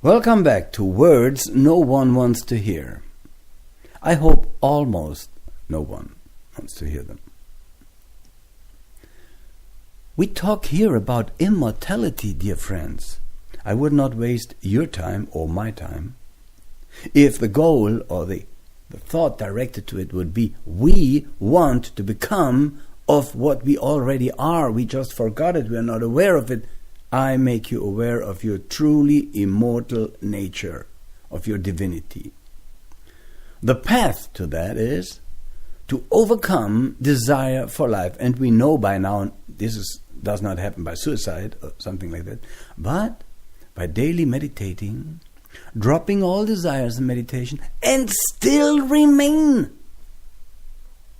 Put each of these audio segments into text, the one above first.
Welcome back to Words No One Wants to Hear. I hope almost no one wants to hear them. We talk here about immortality, dear friends. I would not waste your time or my time if the goal or the thought directed to it would be we want to become of what we already are. We just forgot it. We are not aware of it. I make you aware of your truly immortal nature, of your divinity. The path to that is to overcome desire for life. And we know by now does not happen by suicide or something like that, but by daily meditating, dropping all desires in meditation, and still remain.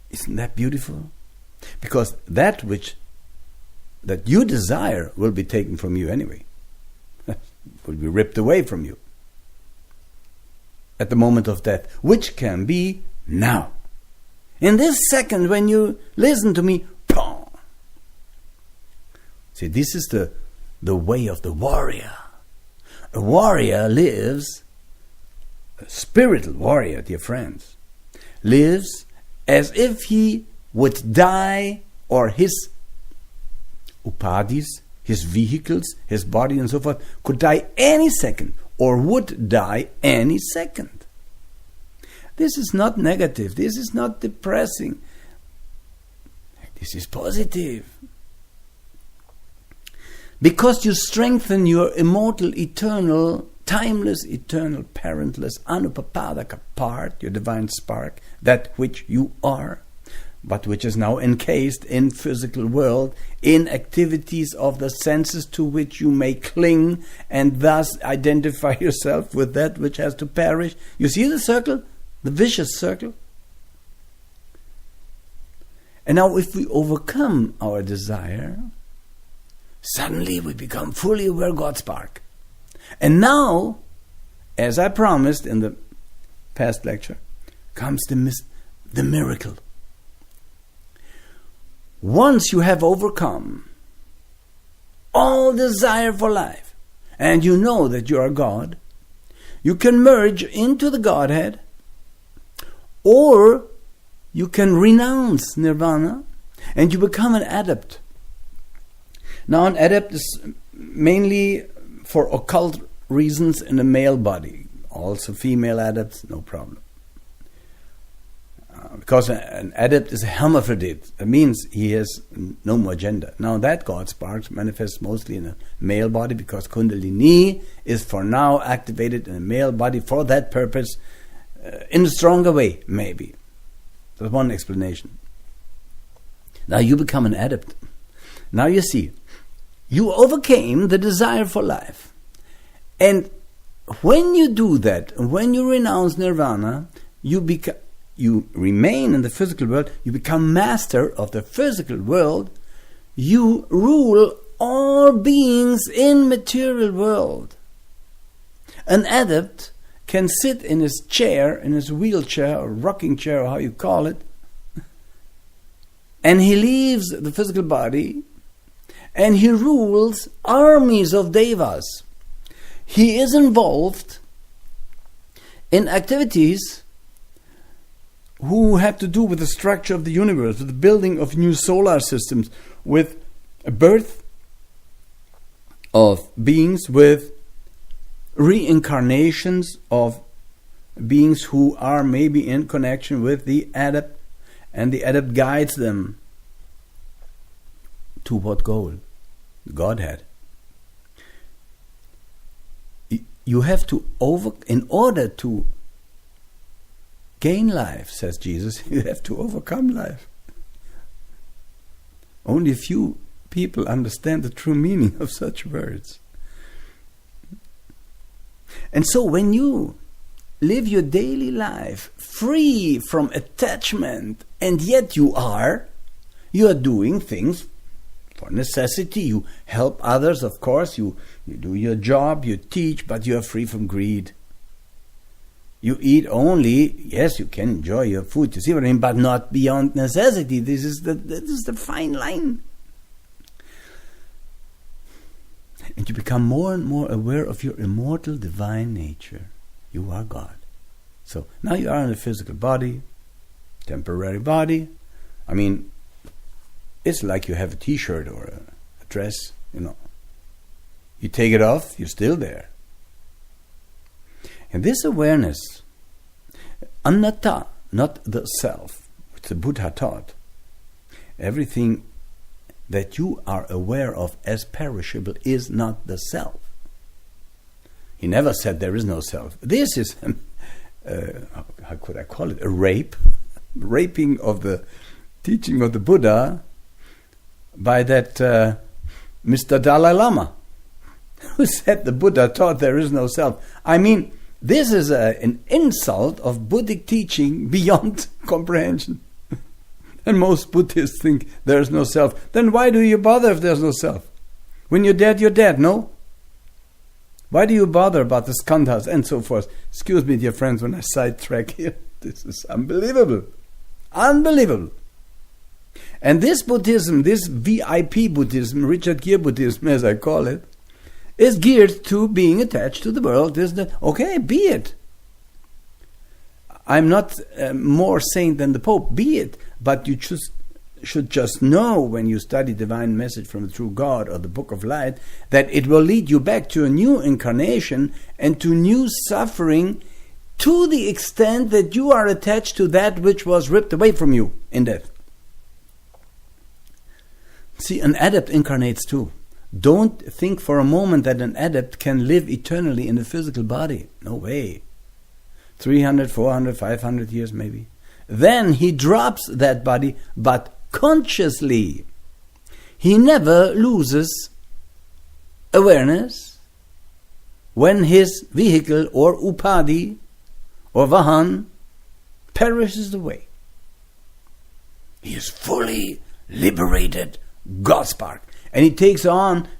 Isn't that beautiful? Because that you desire will be taken from you anyway. Will be ripped away from you at the moment of death, which can be now. In this second when you listen to me, boom. See, this is the way of the warrior. A warrior lives, a spiritual warrior, dear friends, lives as if he would die, or his upadis, his vehicles, his body and so forth, could die any second, or would die any second. This is not negative. This is not depressing. This is positive. Because you strengthen your immortal, eternal, timeless, eternal, parentless, anupapadaka part, your divine spark, that which you are, but which is now encased in physical world, in activities of the senses to which you may cling and thus identify yourself with that which has to perish. You see the circle? The vicious circle? And now if we overcome our desire, suddenly we become fully aware God's spark. And now, as I promised in the past lecture, comes the miracle. Once you have overcome all desire for life, and you know that you are God, you can merge into the Godhead, or you can renounce nirvana, and you become an adept. Now, an adept is mainly for occult reasons in a male body. Also female adepts, no problem. Because an adept is a hermaphrodite. That means he has no more gender. Now that God spark manifests mostly in a male body because Kundalini is for now activated in a male body for that purpose in a stronger way, maybe. That's one explanation. Now you become an adept. Now you see, you overcame the desire for life. And when you do that, when you renounce nirvana, you remain in the physical world, you become master of the physical world, you rule all beings in material world. An adept can sit in his chair, in his wheelchair or rocking chair or how you call it, and he leaves the physical body and he rules armies of devas. He is involved in activities who have to do with the structure of the universe, with the building of new solar systems, with a birth of beings, with reincarnations of beings who are maybe in connection with the adept, and the adept guides them to what goal? Godhead. You have to in order to gain life, says Jesus, you have to overcome life. Only a few people understand the true meaning of such words. And so when you live your daily life free from attachment, and yet you are doing things for necessity. You help others, of course, you do your job, you teach, but you are free from greed. You eat only, yes, you can enjoy your food, you see what I mean, but not beyond necessity. This is the fine line. And you become more and more aware of your immortal divine nature. You are God. So now you are in a physical body, temporary body. I mean, it's like you have a t-shirt or a dress, You take it off, you're still there. And this awareness, anatta, not the self, which the Buddha taught, everything that you are aware of as perishable is not the self. He never said there is no self. This is, how could I call it, a raping of the teaching of the Buddha by that Mr. Dalai Lama, who said the Buddha taught there is no self. I mean, this is an insult of Buddhic teaching beyond comprehension. And most Buddhists think there is no self. Then why do you bother if there's no self? When you're dead, no? Why do you bother about the skandhas and so forth? Excuse me, dear friends, when I sidetrack here. This is unbelievable. Unbelievable. And this Buddhism, this VIP Buddhism, Richard Gere Buddhism as I call it, is geared to being attached to the world. Okay, be it. I'm not more saint than the Pope, be it. But you should just know when you study divine message from the true God or the Book of Light that it will lead you back to a new incarnation and to new suffering to the extent that you are attached to that which was ripped away from you in death. See, an adept incarnates too. Don't think for a moment that an adept can live eternally in a physical body. No way. 300, 400, 500 years maybe. Then he drops that body, but consciously. He never loses awareness when his vehicle or upadi or vahan perishes away. He is fully liberated God spark. And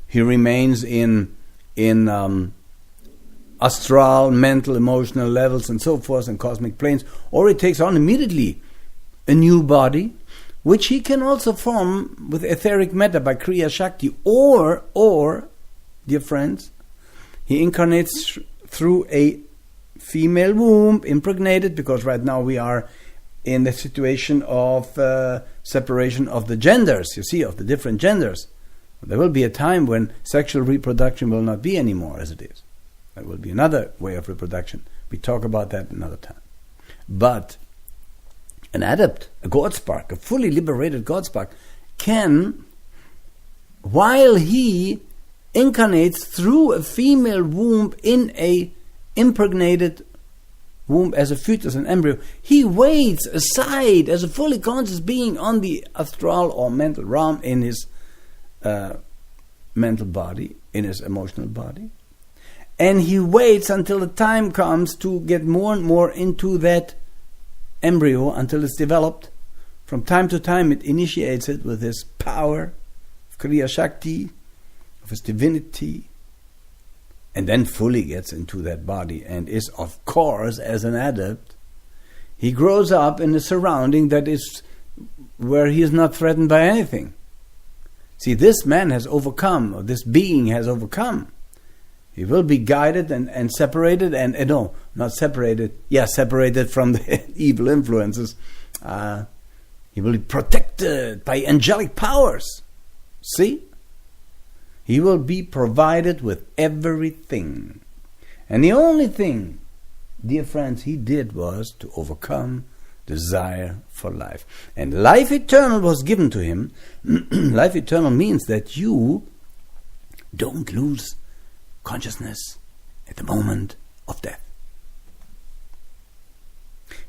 he remains in astral, mental, emotional levels and so forth and cosmic planes, or he takes on immediately a new body, which he can also form with etheric matter by Kriya Shakti, or, dear friends, he incarnates through a female womb, impregnated, because right now we are in the situation of separation of the genders, of the different genders. There will be a time when sexual reproduction will not be anymore as it is. There will be another way of reproduction. We talk about that another time. But an adept, a God spark, a fully liberated God spark, can, while he incarnates through a female womb in a impregnated womb as a fetus, an embryo, he waits aside as a fully conscious being on the astral or mental realm in his mental body, in his emotional body. And he waits until the time comes to get more and more into that embryo until it's developed. From time to time it initiates it with his power of Kriya Shakti, of his divinity, and then fully gets into that body and is, of course, as an adept, he grows up in a surrounding that is where he is not threatened by anything. See, this man has overcome, or this being has overcome. He will be guided and separated, no, not separated, separated from the evil influences. He will be protected by angelic powers. See? He will be provided with everything. And the only thing, dear friends, he did was to overcome desire for life. And life eternal was given to him. Life eternal means that you don't lose consciousness at the moment of death.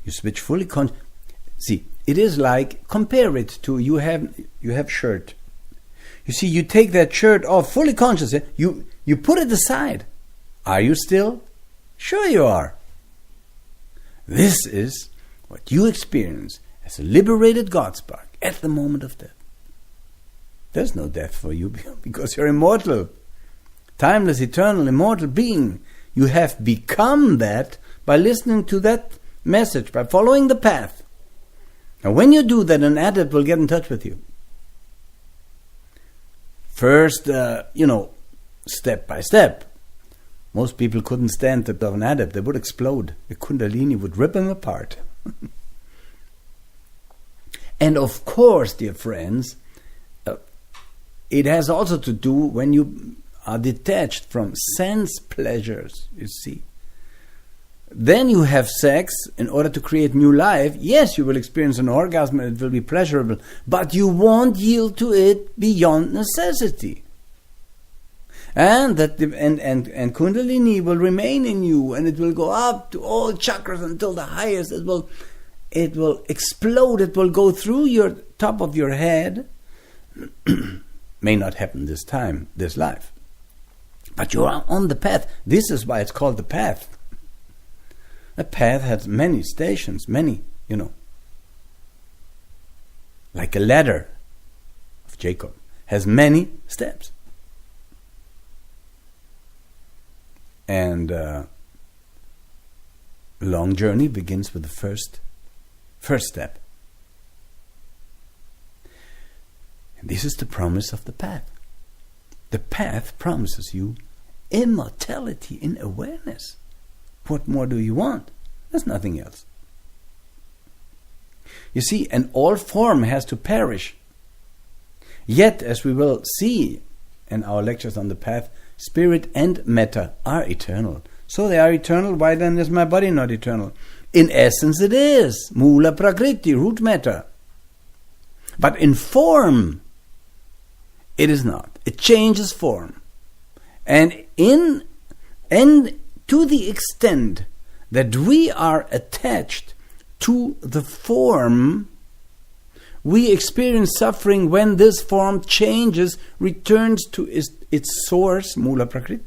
You switch fully See, it is like, compare it to you have shirt. You see, you take that shirt off fully conscious. You put it aside. Are you still? Sure you are. This is what you experience as a liberated God spark at the moment of death. There's no death for you because you're immortal. Timeless, eternal, immortal being. You have become that by listening to that message, by following the path. And when you do that, an adept will get in touch with you. First, step by step. Most people couldn't stand the of an adept. They would explode. The Kundalini would rip them apart. And of course, dear friends, it has also to do when you are detached from sense pleasures, you see. Then you have sex in order to create new life. Yes, you will experience an orgasm and it will be pleasurable, but you won't yield to it beyond necessity. And that and Kundalini will remain in you, and it will go up to all chakras until the highest. It will explode. It will go through your top of your head. May not happen this time, this life, but you are on the path. This is why it's called the path. A path has many stations, many, like a ladder of Jacob, has many steps. And a long journey begins with the first step. And this is the promise of the path. The path promises you immortality in awareness. What more do you want? There's nothing else. You see, and all form has to perish. Yet, as we will see in our lectures on the path, spirit and matter are eternal. So they are eternal. Why then is my body not eternal? In essence it is. Mula prakriti, root matter. But in form, it is not. It changes form. And to the extent that we are attached to the form, we experience suffering when this form changes, returns to its source, Mula Prakrit,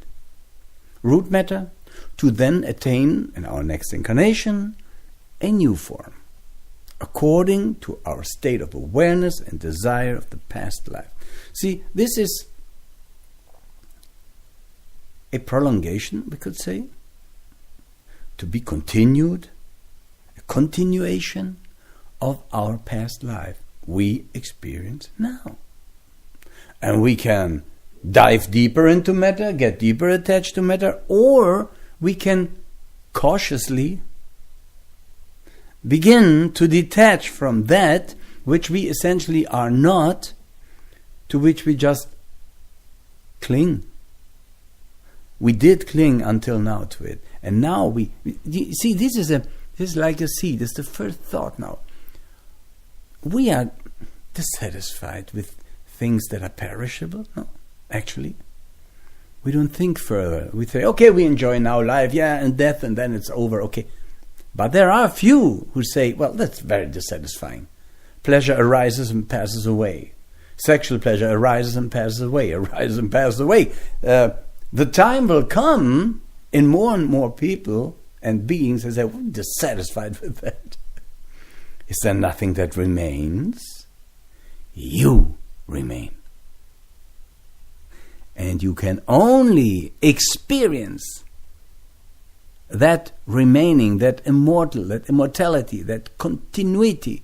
root matter, to then attain, in our next incarnation, a new form, according to our state of awareness and desire of the past life. See, this is a prolongation, we could say, to be continued, a continuation of our past life we experience now. And we can dive deeper into matter, get deeper attached to matter, or we can cautiously begin to detach from that which we essentially are not, to which we just cling. We did cling until now to it, and now we see, this is like a seed. This is the first thought now. We are dissatisfied with things that are perishable. No, actually, we don't think further. We say, okay, we enjoy now life, and death, and then it's over. Okay, but there are few who say, well, that's very dissatisfying. Pleasure arises and passes away. Sexual pleasure arises and passes away. Arises and passes away. The time will come in more and more people and beings that say, we're dissatisfied with that. Is there nothing that remains? You remain. And you can only experience that remaining, that immortality, that continuity,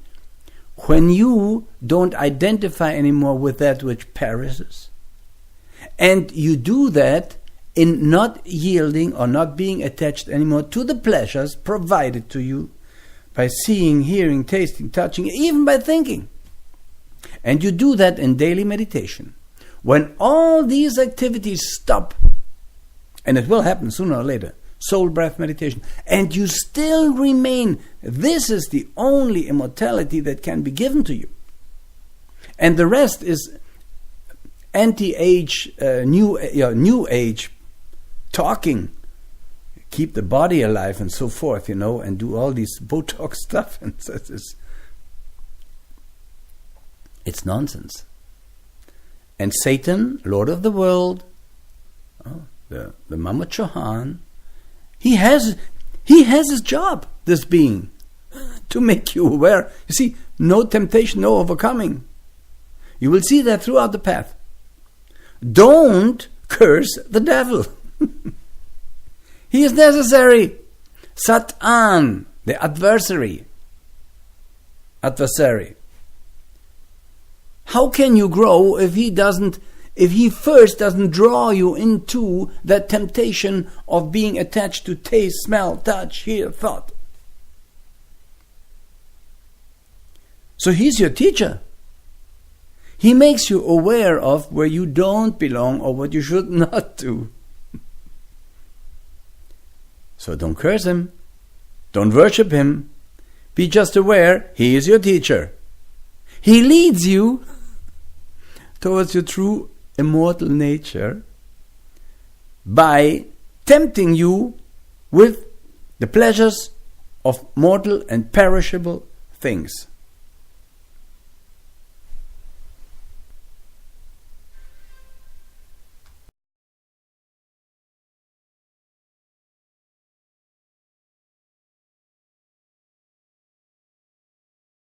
when you don't identify anymore with that which perishes. And you do that in not yielding or not being attached anymore to the pleasures provided to you by seeing, hearing, tasting, touching, even by thinking. And you do that in daily meditation. When all these activities stop, and it will happen sooner or later, soul breath meditation, and you still remain, this is the only immortality that can be given to you. And the rest is anti-age, new age talking, keep the body alive and so forth, and do all these Botox stuff, and it's nonsense. And Satan, Lord of the world, the Mama Chohan, he has his job, this being, to make you aware. You see, no temptation, no overcoming. You will see that throughout the path. Don't curse the devil. He is necessary. Satan, the adversary. How can you grow if he doesn't if he first doesn't draw you into that temptation of being attached to taste, smell, touch, hear, thought. So he's your teacher. He makes you aware of where you don't belong or what you should not do. So don't curse him. Don't worship him. Be just aware he is your teacher. He leads you towards your true immortal nature by tempting you with the pleasures of mortal and perishable things.